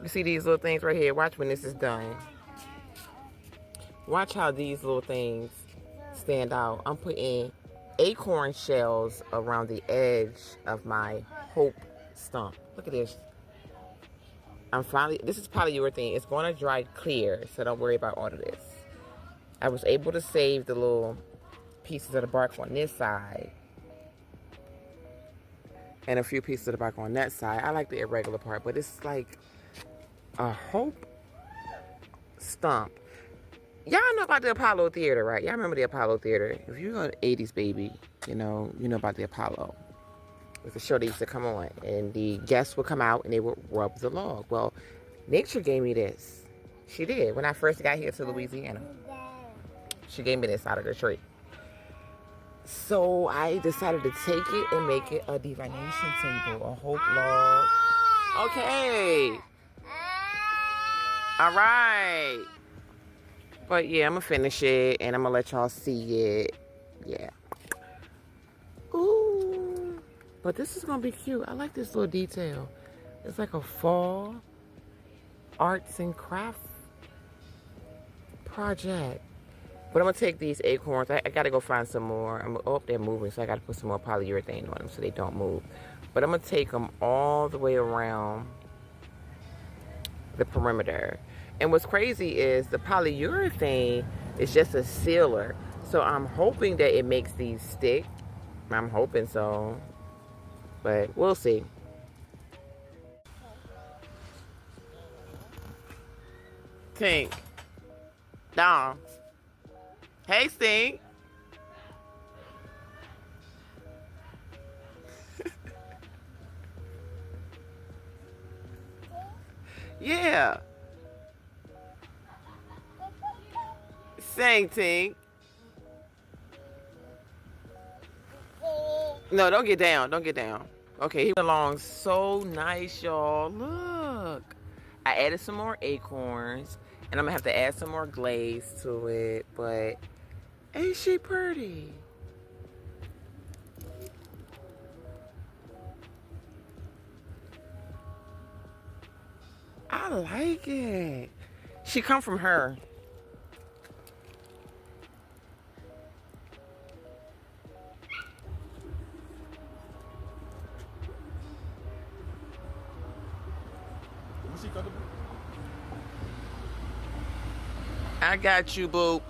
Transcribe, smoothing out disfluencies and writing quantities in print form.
You see these little things right here? Watch when this is done. Watch how these little things stand out. I'm putting acorn shells around the edge of my hope stump. Look at this. This is polyurethane. It's going to dry clear, so don't worry about all of this. I was able to save the little pieces of the bark on this side and a few pieces of the bark on that side. I like the irregular part, but it's like a hope stump. Y'all know about the Apollo Theater, right? Y'all remember the Apollo Theater? If you're an 80s baby, you know about the Apollo. It was a show that used to come on, and the guests would come out and they would rub the log. Well, nature gave me this. She did. When I first got here to Louisiana, she gave me this out of the tree. So I decided to take it and make it a divination table, a hope log. Okay. All right. But yeah, I'm gonna finish it and I'm gonna let y'all see it. Yeah. Ooh. But this is gonna be cute. I like this little detail. It's like a fall arts and craft project. But I'm gonna take these acorns. I gotta go find some more. Oh, they're moving, so I gotta put some more polyurethane on them so they don't move. But I'm gonna take them all the way around the perimeter. And what's crazy is the polyurethane is just a sealer. So I'm hoping that it makes these stick. I'm hoping so. But we'll see. Tink. Dom. Hey, Stink. Yeah. Sing, Tink. No, don't get down. Don't get down. Okay, he went along so nice, y'all. Look. I added some more acorns. And I'm going to have to add some more glaze to it. But ain't she pretty? I like it. She come from her. I got you, boo.